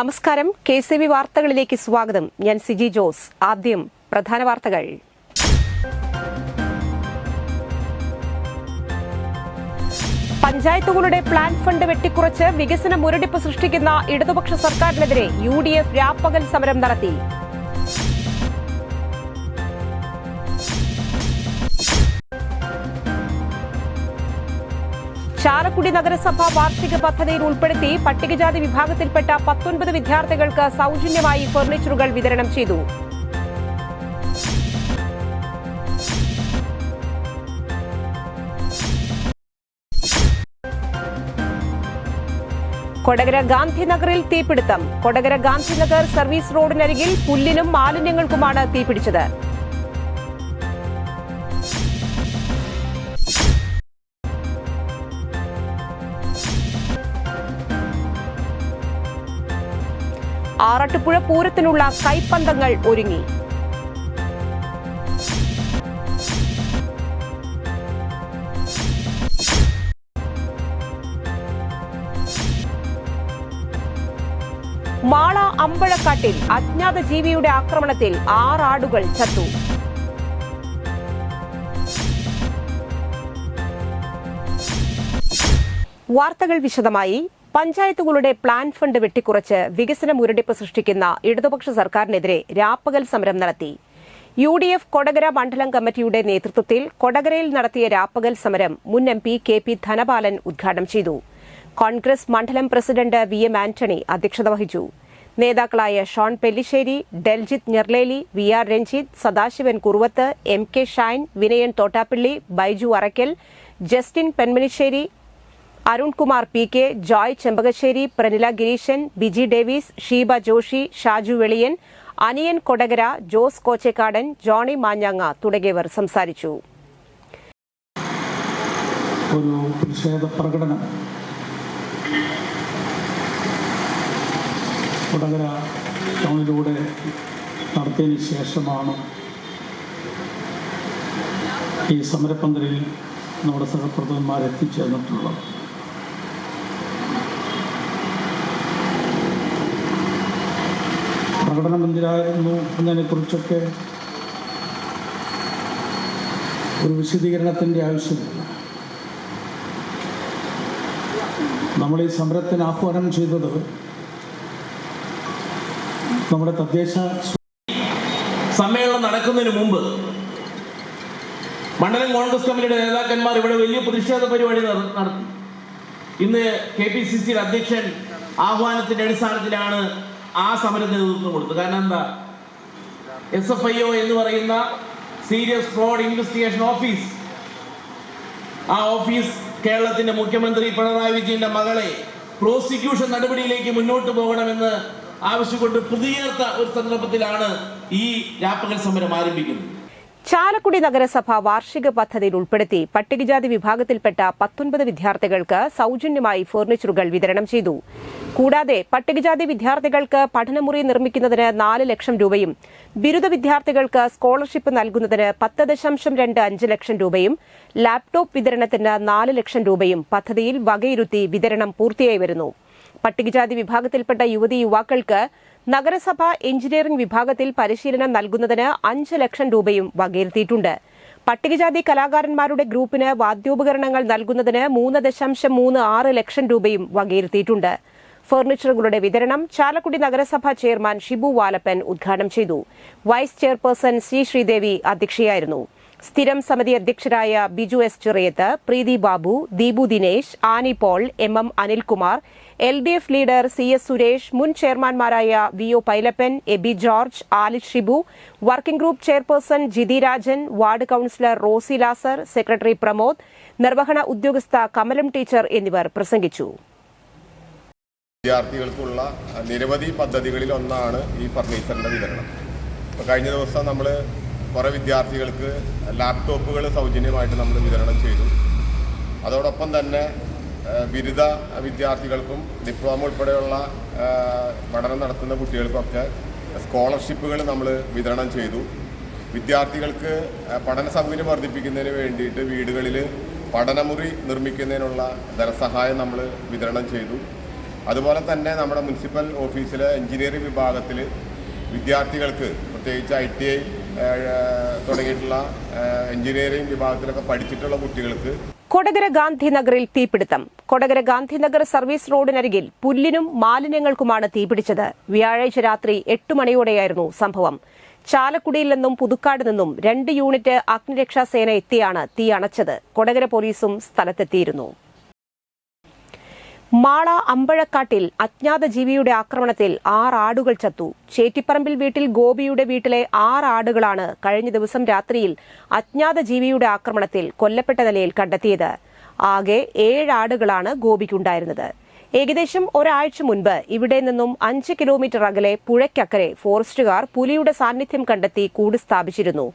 നമസ്കാരം. KCB വാർത്തകളിലേക്ക് സ്വാഗതം. ഞാൻ സിജി ജോസ്. ആദ്യം പ്രധാന വാർത്തകൾ. പഞ്ചായത്തുകളുടെ പ്ലാൻ ഫണ്ട് വെട്ടിക്കുറച്ച് വികസന മുരടിപ്പ് സൃഷ്ടിക്കുന്ന ഇടതുപക്ഷ സർക്കാരിനെതിരെ UDF രാപ്പകൽ സമരം നടത്തി. ചാലക്കുടി നഗരസഭ വാർഷിക പദ്ധതിയിൽ ഉൾപ്പെടുത്തി പട്ടികജാതി വിഭാഗത്തിൽപ്പെട്ട 19 വിദ്യാർത്ഥികൾക്ക് സൗജന്യമായി ഫർണിച്ചറുകൾ വിതരണം ചെയ്തു. കൊടകര ഗാന്ധിനഗറിൽ തീപിടുത്തം. കൊടകര ഗാന്ധിനഗർ സർവീസ് റോഡിനരികിൽ പുല്ലിനും മാലിന്യങ്ങൾക്കുമാണ് തീപിടിച്ചത്. ആറാട്ടുപുഴ പൂരത്തിനുള്ള കൈപ്പന്തങ്ങൾ ഒരുങ്ങി. മാള അമ്പഴക്കാട്ടിൽ അജ്ഞാത ജീവിയുടെ ആക്രമണത്തിൽ 6 ആടുകൾ ചത്തു. വാർത്തകൾ വിശദമായി. പഞ്ചായത്തുകളുടെ പ്ലാൻ ഫണ്ട് വെട്ടിക്കുറച്ച് വികസന മുരടിപ്പ് സൃഷ്ടിക്കുന്ന ഇടതുപക്ഷ സർക്കാരിനെതിരെ രാപ്പകൽ സമരം നടത്തി. UDF കൊടകര മണ്ഡലം കമ്മിറ്റിയുടെ നേതൃത്വത്തിൽ കൊടകരയിൽ നടത്തിയ രാപ്പകൽ സമരം മുൻ MP KP ധനപാലൻ ഉദ്ഘാടനം ചെയ്തു. കോൺഗ്രസ് മണ്ഡലം പ്രസിഡന്റ് VM ആന്റണി അധ്യക്ഷത വഹിച്ചു. നേതാക്കളായ Shone Pellissery, Deljith Njerleli, VR Ranjith, Sadasivan Kuruvath, MK Shine, Vinayan Thottappally, Baiju Araykkal, Justin Penmanissery, Arunkumar PK, Joy Chempakassery, Pranila Gireesan, Biji Davis, Sheeba Joshi, Shaju Veliyan, Aniyan Kodakara, Jose Kochekkadan, Johnny മാഞ്ഞാങ്ങ തുടങ്ങിയവർ സംസാരിച്ചു. ഒരു പ്രതിഷേധ പ്രകടനം കൊടകര ടൗണിലൂടെ നടത്തിയതിന് ശേഷമാണ് ഈ സമരപന്തലിൽ നമ്മുടെ സഹപ്രവർത്തകന്മാർ എത്തിച്ചേർന്നിട്ടുള്ളത്. പ്രകടനം എന്തിനായിരുന്നു എന്നതിനെക്കുറിച്ചൊക്കെ ഒരു വിശദീകരണത്തിൻ്റെ ആവശ്യമില്ല. നമ്മൾ ഈ സമരത്തിന് ആഹ്വാനം ചെയ്തത് നമ്മുടെ തദ്ദേശ സമ്മേളനം നടക്കുന്നതിന് മുമ്പ് മണ്ഡലം കോൺഗ്രസ് കമ്മിറ്റിയുടെ നേതാക്കന്മാർ ഇവിടെ വലിയ പ്രതിഷേധ പരിപാടി നടത്തി. ഇന്ന് KPCC അധ്യക്ഷൻ ആഹ്വാനത്തിന്റെ അടിസ്ഥാനത്തിലാണ് ആ സമരത്തിന് നേതൃത്വം കൊടുത്തത്. കാരണം എന്താ, SFIO എന്ന് പറയുന്ന സീരിയസ് ഫ്രോഡ് ഇൻവെസ്റ്റിഗേഷൻ ഓഫീസ്, ആ ഓഫീസ് കേരളത്തിന്റെ മുഖ്യമന്ത്രി പിണറായി വിജയന്റെ മകളെ പ്രോസിക്യൂഷൻ നടപടിയിലേക്ക് മുന്നോട്ട് പോകണമെന്ന് ആവശ്യപ്പെട്ട് പ്രതിയേർത്ത ഒരു സന്ദർഭത്തിലാണ് ഈ രാപ്പകൽ സമരം ആരംഭിക്കുന്നത്. ചാലക്കുടി നഗരസഭ വാർഷിക പദ്ധതിയിൽ ഉൾപ്പെടുത്തി പട്ടികജാതി വിഭാഗത്തിൽപ്പെട്ട 19 വിദ്യാർത്ഥികൾക്ക് സൗജന്യമായി ഫർണിച്ചറുകൾ വിതരണം ചെയ്തു. കൂടാതെ പട്ടികജാതി വിദ്യാർത്ഥികൾക്ക് പഠനമുറി നിർമ്മിക്കുന്നതിന് 4 ലക്ഷം രൂപയും ബിരുദ വിദ്യാർത്ഥികൾക്ക് സ്കോളർഷിപ്പ് നൽകുന്നതിന് 10.25 ലക്ഷം രൂപയും ലാപ്ടോപ്പ് വിതരണത്തിന് 4 ലക്ഷം രൂപയും പദ്ധതിയിൽ വകയിരുത്തി വിതരണം പൂർത്തിയായി വരുന്നു. പട്ടികജാതി വിഭാഗത്തിൽപ്പെട്ട യുവതീ യുവാക്കൾക്ക് നഗരസഭ എഞ്ചിനീയറിംഗ് വിഭാഗത്തിൽ പരിശീലനം നൽകുന്നതിന് 5 ലക്ഷം രൂപയും വകയിരുത്തിയിട്ടുണ്ട്. പട്ടികജാതി കലാകാരന്മാരുടെ ഗ്രൂപ്പിന് വാദ്യോപകരണങ്ങൾ നൽകുന്നതിന് 3.36 ലക്ഷം രൂപയും വകയിരുത്തിയിട്ടുണ്ട്. ഫർണിച്ചറുകളുടെ വിതരണം ചാലക്കുടി നഗരസഭ ചെയർമാൻ ഷിബു വാലപ്പൻ ഉദ്ഘാടനം ചെയ്തു. വൈസ് ചെയർപേഴ്സൺ C ശ്രീദേവി അധ്യക്ഷയായിരുന്നു. സ്ഥിരം സമിതി അധ്യക്ഷരായ Biju S Chirayath, Preethi Babu, Deepu Dinesh, Ani Paul, MM Anilkumar, LDF leader CS Suresh, മുൻ ചെയർമാൻമാരായ VO Pailappan, Aby George, Alish Shibu, working group chairperson Jithi Rajan, ward councillor Rosy Lazar, secretary Pramod, നിർവഹണ ഉദ്യോഗസ്ഥ കമലം ടീച്ചർ എന്നിവർ പ്രസംഗിച്ചു. വിദ്യാർത്ഥികൾക്കുള്ള നിരവധി പദ്ധതികളിൽ ഒന്നാണ് ഈ ഫർണിച്ചറിൻ്റെ വിതരണം. ഇപ്പോൾ കഴിഞ്ഞ ദിവസം നമ്മൾ കുറേ വിദ്യാർത്ഥികൾക്ക് ലാപ്ടോപ്പുകൾ സൗജന്യമായിട്ട് നമ്മൾ വിതരണം ചെയ്തു. അതോടൊപ്പം തന്നെ ബിരുദ വിദ്യാർത്ഥികൾക്കും ഡിപ്ലോമ ഉൾപ്പെടെയുള്ള പഠനം നടത്തുന്ന കുട്ടികൾക്കൊക്കെ സ്കോളർഷിപ്പുകൾ നമ്മൾ വിതരണം ചെയ്തു. വിദ്യാർത്ഥികൾക്ക് പഠന സൗകര്യം വർദ്ധിപ്പിക്കുന്നതിന് വേണ്ടിയിട്ട് വീടുകളിൽ പഠനമുറി നിർമ്മിക്കുന്നതിനുള്ള ധനസഹായം നമ്മൾ വിതരണം ചെയ്തു. അതുപോലെ തന്നെ നമ്മുടെ മുനിസിപ്പൽ ഓഫീസിലെ എഞ്ചിനീയറിംഗ് വിഭാഗത്തിൽ വിദ്യാർത്ഥികൾക്ക് പ്രത്യേകിച്ച് ITI തുടങ്ങിയിട്ടുള്ള എഞ്ചിനീയറിംഗ് വിഭാഗത്തിലൊക്കെ പഠിച്ചിട്ടുള്ള കുട്ടികൾക്ക് കൊടകര ഗാന്ധിനഗറിൽ തീപിടുത്തം. കൊടകര ഗാന്ധിനഗർ സർവീസ് റോഡിനരികിൽ പുല്ലിനും മാലിന്യങ്ങൾക്കുമാണ് തീപിടിച്ചത്. വ്യാഴാഴ്ച രാത്രി 8 മണിയോടെയായിരുന്നു സംഭവം. ചാലക്കുടിയിൽ നിന്നും പുതുക്കാട് നിന്നും 2 യൂണിറ്റ് അഗ്നിരക്ഷാസേന എത്തിയാണ് തീ അണച്ചത്. കൊടകര പോലീസും സ്ഥലത്തെത്തിയിരുന്നു. മാള അമ്പഴക്കാട്ടിൽ അജ്ഞാത ജീവിയുടെ ആക്രമണത്തിൽ 6 ആടുകൾ ചത്തു. ചേറ്റിപ്പറമ്പിൽ വീട്ടിൽ ഗോപിയുടെ വീട്ടിലെ 6 ആടുകളാണ് കഴിഞ്ഞ ദിവസം രാത്രിയിൽ അജ്ഞാത ജീവിയുടെ ആക്രമണത്തിൽ കൊല്ലപ്പെട്ട നിലയിൽ കണ്ടെത്തിയത്. ആകെ 7 ആടുകളാണ് ഗോപിക്കുണ്ടായിരുന്നത്. ഏകദേശം ഒരാഴ്ച മുൻപ് ഇവിടെ നിന്നും 5 കിലോമീറ്റർ അകലെ പുഴയ്ക്കക്കരെ ഫോറസ്റ്റുകാർ പുലിയുടെ സാന്നിധ്യം കണ്ടെത്തി കൂട് സ്ഥാപിച്ചിരുന്നു.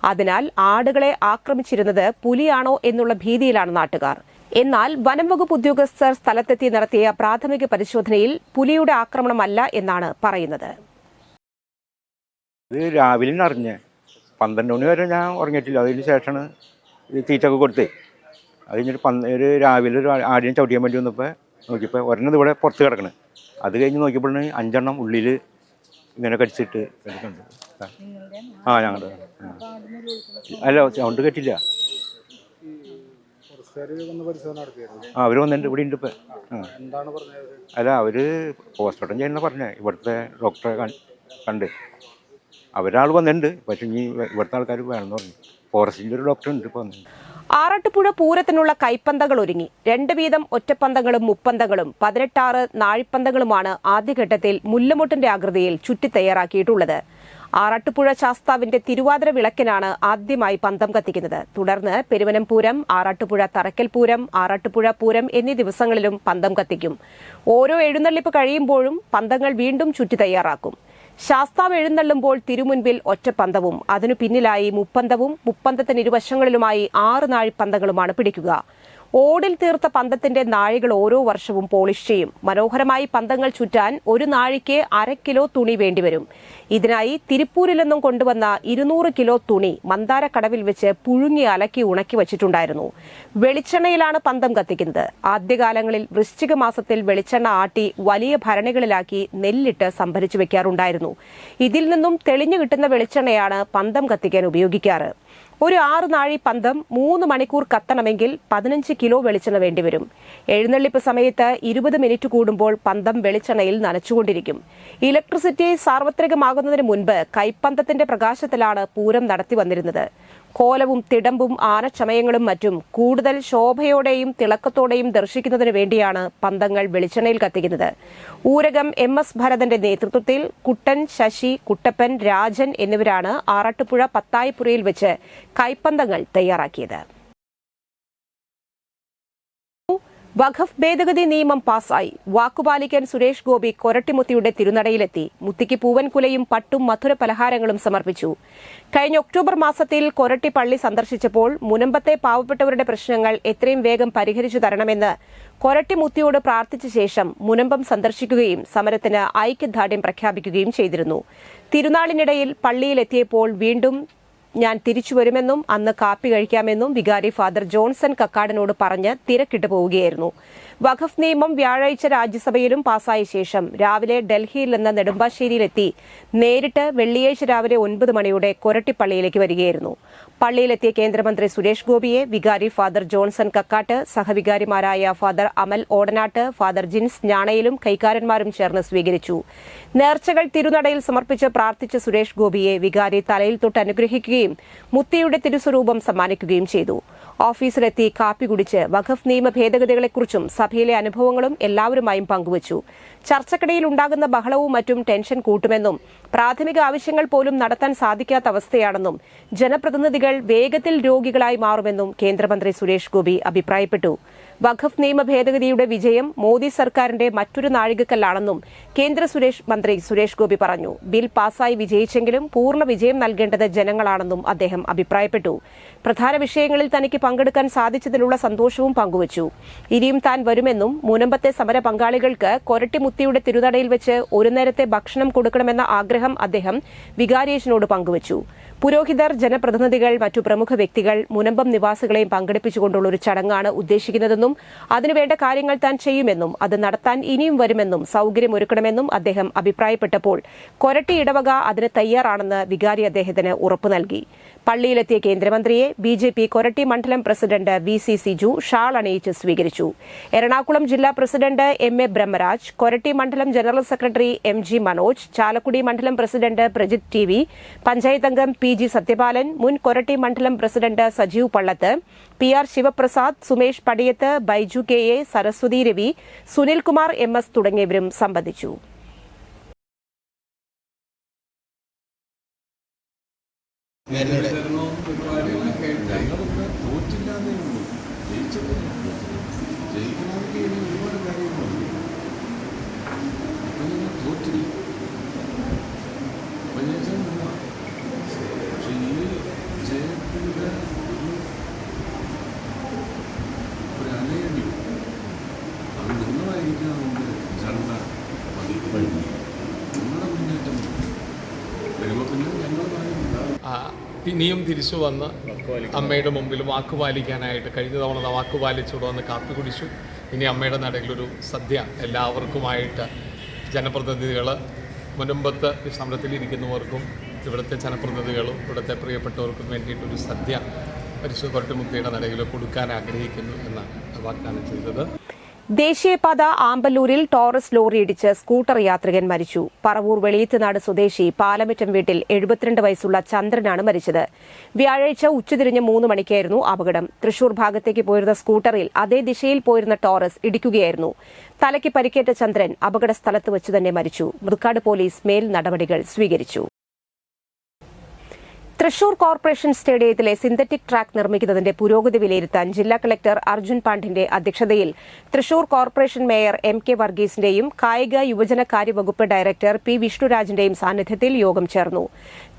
അതിനാൽ ആടുകളെ ആക്രമിച്ചിരുന്നത് പുലിയാണോ എന്നുള്ള ഭീതിയിലാണ് നാട്ടുകാർ. എന്നാൽ വനം വകുപ്പ് ഉദ്യോഗസ്ഥർ സ്ഥലത്തെത്തി നടത്തിയ പ്രാഥമിക പരിശോധനയിൽ പുലിയുടെ ആക്രമണമല്ല എന്നാണ് പറയുന്നത്. ഇത് രാവിലെ അറിഞ്ഞ് 12 മണി വരെ ഞാൻ ഉറങ്ങിയിട്ടില്ല. അതിന് ശേഷമാണ് ഇത് തീറ്റൊക്കെ കൊടുത്തേ. അത് കഴിഞ്ഞിട്ട് ഒരു രാവിലെ ഒരു ആടിനെ ചവിട്ടിയാൻ വേണ്ടി വന്നപ്പോൾ നോക്കിയപ്പോൾ ഒരെണ്ണം ഇവിടെ പുറത്ത് കിടക്കണം. അത് കഴിഞ്ഞ് നോക്കിയപ്പോഴാണ് 5 എണ്ണം ഉള്ളിൽ ഇങ്ങനെ കടിച്ചിട്ട് കിടക്കുന്നുണ്ട്. ഞങ്ങളുടെ അല്ല സൗണ്ട് കേട്ടില്ല. അവർ വന്നിട്ടുണ്ട്, ഇവിടെ ഉണ്ട് ഇപ്പം. അല്ല അവർ പോസ്റ്റ്മോർട്ടം ചെയ്യുന്ന പറഞ്ഞേ. ഇവിടുത്തെ ഡോക്ടറെ കണ്ട് അവരാൾ വന്നിട്ടുണ്ട്. പക്ഷെ ഇനി ഇവിടുത്തെ ആൾക്കാർ വേണമെന്ന് പറഞ്ഞു. ഫോറസ്റ്റിൻ്റെ ഒരു ഡോക്ടർ ഉണ്ട് ഇപ്പോൾ വന്നിട്ടുണ്ട്. ആറാട്ടുപുഴ പൂരത്തിനുള്ള കൈപ്പന്തങ്ങൾ ഒരുങ്ങി. 2 വീതം ഒറ്റപ്പന്തങ്ങളും മുപ്പന്തങ്ങളും 18 നാഴിപ്പന്തങ്ങളുമാണ് ആദ്യഘട്ടത്തിൽ മുല്ലമൊട്ടിന്റെ ആകൃതിയിൽ ചുറ്റി തയ്യാറാക്കിയിട്ടുള്ളത്. ആറാട്ടുപുഴ ശാസ്താവിന്റെ തിരുവാതിര വിളക്കിനാണ് ആദ്യമായി പന്തം കത്തിക്കുന്നത്. തുടർന്ന് പെരുവനം പൂരം, ആറാട്ടുപുഴ തറക്കൽ പൂരം, ആറാട്ടുപുഴ പൂരം എന്നീ ദിവസങ്ങളിലും പന്തം കത്തിക്കും. ഓരോ എഴുന്നള്ളിപ്പ് കഴിയുമ്പോഴും പന്തങ്ങൾ വീണ്ടും ചുറ്റി തയ്യാറാക്കും. ശാസ്താവ് എഴുന്നള്ളുമ്പോൾ തിരുമുൻപിൽ ഒറ്റപ്പന്തവും അതിനു പിന്നിലായി മുപ്പന്തവും മുപ്പന്തത്തിന് ഇരുവശങ്ങളിലുമായി 6 നാഴിപ്പന്തങ്ങളുമാണ് പിടിക്കുക. ഓടിൽ തീർത്ത പന്തത്തിന്റെ നാഴികൾ ഓരോ വർഷവും പോളിഷ് ചെയ്യും. മനോഹരമായി പന്തങ്ങൾ ചുറ്റാൻ ഒരു നാഴിക്ക് 1/2 കിലോ തുണി വേണ്ടിവരും. ഇതിനായി തിരുപ്പൂരിൽ നിന്നും കൊണ്ടുവന്ന 200 കിലോ തുണി മന്ദാരക്കടവിൽ വെച്ച് പുഴുങ്ങി അലക്കി ഉണക്കി വച്ചിട്ടുണ്ടായിരുന്നു. വെളിച്ചെണ്ണയിലാണ് പന്തം കത്തിക്കുന്നത്. ആദ്യകാലങ്ങളിൽ വൃശ്ചിക മാസത്തിൽ വെളിച്ചെണ്ണ ആട്ടി വലിയ ഭരണികളിലാക്കി നെല്ലിട്ട് സംഭരിച്ചു വെക്കാറുണ്ടായിരുന്നു. ഇതിൽ നിന്നും തെളിഞ്ഞു കിട്ടുന്ന വെളിച്ചെണ്ണയാണ് പന്തം കത്തിക്കാൻ ഉപയോഗിക്കാറ്. ഒരു 6 നാഴി പന്തം 3 മണിക്കൂർ കത്തണമെങ്കിൽ 15 കിലോ വെളിച്ചെണ്ണ വേണ്ടിവരും. എഴുന്നള്ളിപ്പ് സമയത്ത് 20 മിനിറ്റ് കൂടുമ്പോൾ പന്തം വെളിച്ചെണ്ണയിൽ നനച്ചുകൊണ്ടിരിക്കും. ഇലക്ട്രിസിറ്റി സാർവത്രികമാകുന്നതിന് മുൻപ് കൈപ്പന്തത്തിന്റെ പ്രകാശത്തിലാണ് പൂരം നടത്തി വന്നിരുന്നത്. കോലവും തിടമ്പും ആനച്ചമയങ്ങളും മറ്റും കൂടുതൽ ശോഭയോടെയും തിളക്കത്തോടെയും ദർശിക്കുന്നതിന് വേണ്ടിയാണ് പന്തങ്ങൾ വെളിച്ചെണ്ണയിൽ കത്തിക്കുന്നത്. ഊരകം MS ഭരതന്റെ നേതൃത്വത്തിൽ കുട്ടൻ, ശശി, കുട്ടപ്പൻ, രാജൻ എന്നിവരാണ് ആറാട്ടുപുഴ പത്തായിപ്പുരയിൽ വെച്ച് കൈപ്പന്തങ്ങൾ തയ്യാറാക്കിയത്. വഖഫ് ഭേദഗതി നിയമം പാസായി. വാക്കുപാലിക്കാൻ സുരേഷ് ഗോപി കൊരട്ടിമുത്തിയുടെ തിരുനടയിലെത്തി. മുത്തിക്ക് പൂവൻകുലയും പട്ടും മധുര പലഹാരങ്ങളും സമർപ്പിച്ചു. കഴിഞ്ഞ ഒക്ടോബർ മാസത്തിൽ കൊരട്ടി പള്ളി സന്ദർശിച്ചപ്പോൾ മുനമ്പത്തെ പാവപ്പെട്ടവരുടെ പ്രശ്നങ്ങൾ എത്രയും വേഗം പരിഹരിച്ചു തരണമെന്ന് കൊരട്ടിമുത്തിയോട് പ്രാർത്ഥിച്ച ശേഷം മുനമ്പം സന്ദർശിക്കുകയും സമരത്തിന് ഐക്യദാർഢ്യം പ്രഖ്യാപിക്കുകയും ചെയ്തിരുന്നു. തിരുനാളിനിടയിൽ പള്ളിയിലെത്തിയപ്പോൾ വീണ്ടും ഞാൻ തിരിച്ചുവരുമെന്നും അന്ന് കാപ്പി കഴിക്കാമെന്നും വികാരി ഫാദർ ജോൺസൺ കക്കാടനോട് പറഞ്ഞ് തിരക്കിട്ട് പോവുകയായിരുന്നു. വഖഫ് നിയമം വ്യാഴാഴ്ച രാജ്യസഭയിലും പാസായ ശേഷം രാവിലെ ഡൽഹിയിൽ നിന്ന് നെടുമ്പാശ്ശേരിയിലെത്തി നേരിട്ട് വെള്ളിയാഴ്ച രാവിലെ 9 മണിയോടെ കൊരട്ടിപ്പള്ളിയിലേക്ക് വരികയായിരുന്നു. പള്ളിയിലെത്തിയ കേന്ദ്രമന്ത്രി സുരേഷ് ഗോപിയെ വികാരി ഫാദർ ജോൺസൺ കക്കാട്ട്, സഹവികാരിമാരായ ഫാദർ അമൽ ഓടനാട്ട്, ഫാദർ ജിൻസ് ഞാണയിലും കൈക്കാരന്മാരും ചേർന്ന് സ്വീകരിച്ചു. നേർച്ചകൾ തിരുനടയിൽ സമർപ്പിച്ച് പ്രാർത്ഥിച്ച സുരേഷ് ഗോപിയെ വികാരി തലയിൽ തൊട്ട് അനുഗ്രഹിക്കുകയും മുത്തിയുടെ തിരുസ്വരൂപം സമ്മാനിക്കുകയും ചെയ്തു. ഓഫീസിലെത്തി കാപ്പി കുടിച്ച് വഖഫ് നിയമ ഭേദഗതികളെക്കുറിച്ചും സഭയിലെ അനുഭവങ്ങളും എല്ലാവരുമായും പങ്കുവച്ചു. ചർച്ചക്കിടയിൽ ഉണ്ടാകുന്ന ബഹളവും മറ്റും ടെൻഷൻ കൂട്ടുമെന്നും പ്രാഥമിക ആവശ്യങ്ങൾ പോലും നടത്താൻ സാധിക്കാത്ത അവസ്ഥയാണെന്നും ജനപ്രതിനിധികൾ വേഗത്തിൽ രോഗികളായി മാറുമെന്നും കേന്ദ്രമന്ത്രി സുരേഷ് ഗോപി അഭിപ്രായപ്പെട്ടു. വഖഫ് നിയമ ഭേദഗതിയുടെ വിജയം മോദി സർക്കാരിന്റെ മറ്റൊരു നാഴികക്കല്ലാണെന്നും കേന്ദ്ര മന്ത്രി സുരേഷ് ഗോപി പറഞ്ഞു. ബിൽ പാസായി വിജയിച്ചെങ്കിലും പൂർണ്ണ വിജയം നൽകേണ്ടത് ജനങ്ങളാണെന്നും അദ്ദേഹം അഭിപ്രായപ്പെട്ടു. പ്രധാന വിഷയങ്ങളിൽ തനിക്ക് പങ്കെടുക്കാൻ സാധിച്ചതിലുള്ള സന്തോഷവും പങ്കുവച്ചു. ഇനിയും താൻ വരുമെന്നും മുനമ്പത്തെ സമര പങ്കാളികൾക്ക് കൊരട്ടിമുത്തിയുടെ തിരുനടയിൽ വെച്ച് ഒരു നേരത്തെ ഭക്ഷണം കൊടുക്കണമെന്ന ആഗ്രഹം അദ്ദേഹം വികാരിയേച്ചനോട് പങ്കുവച്ചു. പുരോഹിതർ, ജനപ്രതിനിധികൾ, മറ്റു പ്രമുഖ വ്യക്തികൾ, മുനമ്പം നിവാസികളെയും പങ്കെടുപ്പിച്ചുകൊണ്ടുള്ള ഒരു ചടങ്ങാണ് ഉദ്ദേശിക്കുന്നതെന്നും അതിനുവേണ്ട കാര്യങ്ങൾ താൻ ചെയ്യുമെന്നും അത് നടത്താൻ ഇനിയും വരുമെന്നും സൌകര്യമൊരുക്കണമെന്നും അദ്ദേഹം അഭിപ്രായപ്പെട്ടപ്പോൾ കൊരട്ടി ഇടവക അതിന് തയ്യാറാണെന്ന് വികാരി അദ്ദേഹത്തിന് ഉറപ്പു നൽകി. പള്ളിയിലെത്തിയ കേന്ദ്രമന്ത്രിയെ ബിജെപി കൊരട്ടി മണ്ഡലം പ്രസിഡന്റ് VC സിജു ഷാൾ അണിയിച്ച് സ്വീകരിച്ചു. എറണാകുളം ജില്ലാ പ്രസിഡന്റ് MA ബ്രഹ്മരാജ്, കൊരട്ടി മണ്ഡലം general secretary MG Manoj, Chalakudy മണ്ഡലം പ്രസിഡന്റ് പ്രജിത് TV, പഞ്ചായത്ത് അംഗം PG സത്യപാലൻ, മുൻ കൊരട്ടി മണ്ഡലം president Sajeev Pallath, PR Sivaprasad, Sumesh Padiyath, Baiju KA, Saraswathi Ravi, Sunilkumar MS തുടങ്ങിയവരും സംബന്ധിച്ചു. ഇനിയും തിരിച്ചു വന്ന് അമ്മയുടെ മുമ്പിൽ വാക്കുപാലിക്കാനായിട്ട് കഴിഞ്ഞ തവണ വാക്കുപാലിച്ചോട് വന്ന് കാപ്പി കുടിച്ചു. ഇനി അമ്മയുടെ നടയിലൊരു സദ്യ എല്ലാവർക്കുമായിട്ട് ജനപ്രതിനിധികൾ, മുനമ്പത്ത് സമരത്തിലിരിക്കുന്നവർക്കും ഇവിടുത്തെ ജനപ്രതിനിധികളും ഇവിടുത്തെ പ്രിയപ്പെട്ടവർക്കും വേണ്ടിയിട്ടൊരു സദ്യ പരിശുദ്ധ കൊരട്ടിമുത്തിയുടെ നടയിൽ കൊടുക്കാൻ ആഗ്രഹിക്കുന്നു എന്നാണ് വാഗ്ദാനം ചെയ്തത്. ദേശീയപാത ആമ്പല്ലൂരിൽ ടോറസ് ലോറി ഇടിച്ച് സ്കൂട്ടർ യാത്രികൻ മരിച്ചു. പറവൂർ വെളിയത്തുനാട് സ്വദേശി പാലമറ്റം വീട്ടിൽ 72 വയസ്സുള്ള ചന്ദ്രനാണ് മരിച്ചത്. വ്യാഴാഴ്ച ഉച്ചതിരിഞ്ഞ് 3 മണിക്കായിരുന്നു അപകടം. തൃശൂർ ഭാഗത്തേക്ക് പോയിരുന്ന സ്കൂട്ടറിൽ അതേ ദിശയിൽ പോയിരുന്ന ടോറസ് ഇടിക്കുകയായിരുന്നു. തലയ്ക്ക് പരിക്കേറ്റ ചന്ദ്രൻ അപകട സ്ഥലത്ത് വെച്ച് തന്നെ മരിച്ചു. മുതുക്കാട് പോലീസ് മേൽ നടപടികൾ സ്വീകരിച്ചു. തൃശൂർ കോർപ്പറേഷൻ സ്റ്റേഡിയത്തിലെ സിന്തറ്റിക് ട്രാക്ക് നിർമ്മിക്കുന്നതിന്റെ പുരോഗതി വിലയിരുത്താൻ ജില്ലാ കളക്ടർ അർജുൻ പാണ്ഡിന്റെ അധ്യക്ഷതയിൽ തൃശൂർ കോർപ്പറേഷൻ മേയർ MK വർഗീസിന്റെയും കായിക യുവജനകാര്യ വകുപ്പ് ഡയറക്ടർ P വിഷ്ണുരാജിന്റെയും സാന്നിധ്യത്തിൽ യോഗം ചേർന്നു.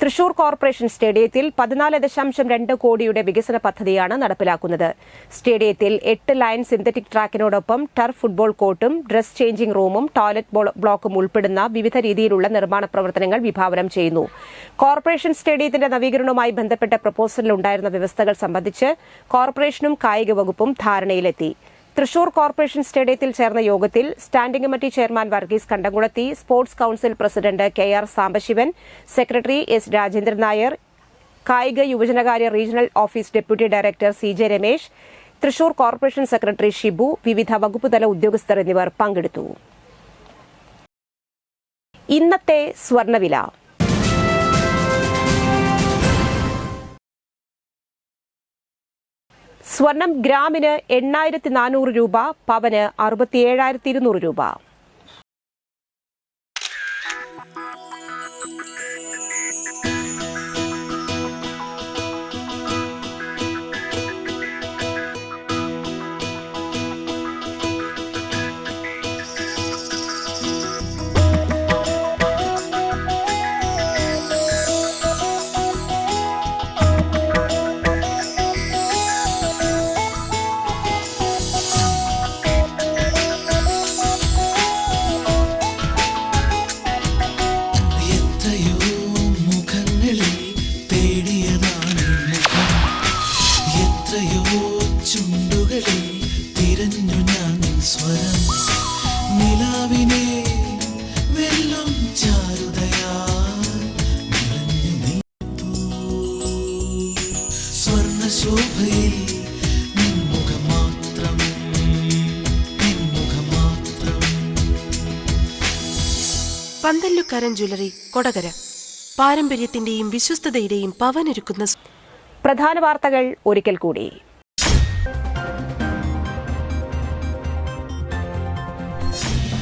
തൃശൂർ കോർപ്പറേഷൻ സ്റ്റേഡിയത്തിൽ 14.2 കോടിയുടെ വികസന പദ്ധതിയാണ് നടപ്പിലാക്കുന്നത്. സ്റ്റേഡിയത്തിൽ 8 ലൈൻ സിന്തറ്റിക് ട്രാക്കിനോടൊപ്പം ടർഫ് ഫുട്ബോൾ കോർട്ടും ഡ്രസ് ചേഞ്ചിംഗ് റൂമും ടോയ്ലറ്റ് ബ്ലോക്കും ഉൾപ്പെടുന്ന വിവിധ രീതിയിലുള്ള നിർമ്മാണ പ്രവർത്തനങ്ങൾ വിഭാവനം ചെയ്യുന്നു. കോർപ്പറേഷൻ സ്റ്റേഡിയത്തിന്റെ നവീകരണവുമായി ബന്ധപ്പെട്ട പ്രപ്പോസലിലുണ്ടായിരുന്ന വ്യവസ്ഥകൾ സംബന്ധിച്ച് കോർപ്പറേഷനും കായിക വകുപ്പും ധാരണയിലെത്തി. തൃശൂർ കോർപ്പറേഷൻ സ്റ്റേഡിയത്തിൽ ചേർന്ന യോഗത്തിൽ standing committee chairman Varghese Kandamkulathy, sports council president KR Sambasivan, secretary S Rajendran Nair, കായിക യുവജനകാര്യ regional office deputy director CJ Ramesh, Thrissur corporation secretary Shibu, വിവിധ വകുപ്പുതല ഉദ്യോഗസ്ഥർ എന്നിവർ പങ്കെടുത്തു. ഇന്നത്തെ സ്വർണ്ണവില. സ്വർണം ഗ്രാമിന് 8,400 രൂപ, പവന് 67,200 രൂപ. പന്തല്ലുക്കാരൻ ജ്വല്ലറി, കൊടകര. പാരമ്പര്യത്തിന്റെയും വിശ്വസ്തതയുടെയും പവനൊരുക്കുന്ന. പ്രധാന വാർത്തകൾ ഒരിക്കൽ കൂടി.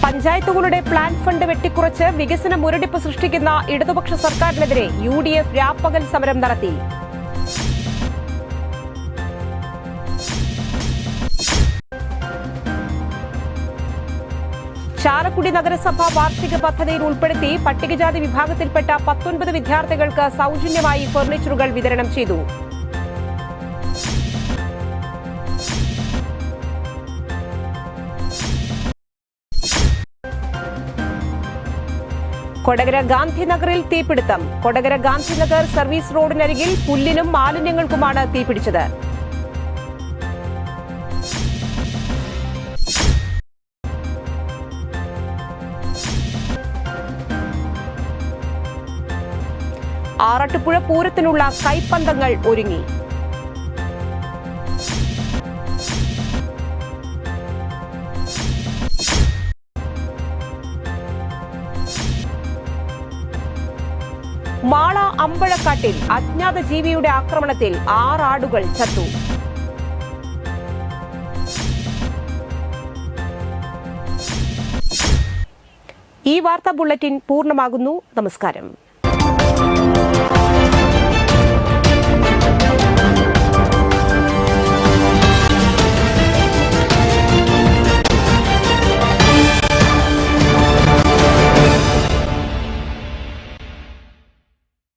പഞ്ചായത്തുകളുടെ പ്ലാൻ ഫണ്ട് വെട്ടിക്കുറച്ച് വികസന മുരടിപ്പ് സൃഷ്ടിക്കുന്ന ഇടതുപക്ഷ സർക്കാരിനെതിരെ UDF രാപ്പകൽ സമരം നടത്തി. ചാലക്കുടി നഗരസഭ വാർഷിക പദ്ധതിയിൽ ഉൾപ്പെടുത്തി പട്ടികജാതി വിഭാഗത്തിൽപ്പെട്ട 19 വിദ്യാർത്ഥികൾക്ക് സൌജന്യമായി ഫർണിച്ചറുകൾ വിതരണം ചെയ്തു. കൊടകര ഗാന്ധിനഗറിൽ തീപിടുത്തം. കൊടകര ഗാന്ധിനഗർ സർവീസ് റോഡിനരികിൽ പുല്ലിനും മാലിന്യങ്ങൾക്കുമാണ് തീപിടിച്ചത്. ആറാട്ടുപുഴ പൂരത്തിനുള്ള കൈപ്പന്തങ്ങൾ ഒരുങ്ങി. മാള അമ്പഴക്കാട്ടിൽ അജ്ഞാത ജീവിയുടെ ആക്രമണത്തിൽ 6 ആടുകൾ ചത്തു. ഈ വാർത്താ ബുള്ളറ്റിൻ പൂർണ്ണമാകുന്നു. നമസ്കാരം.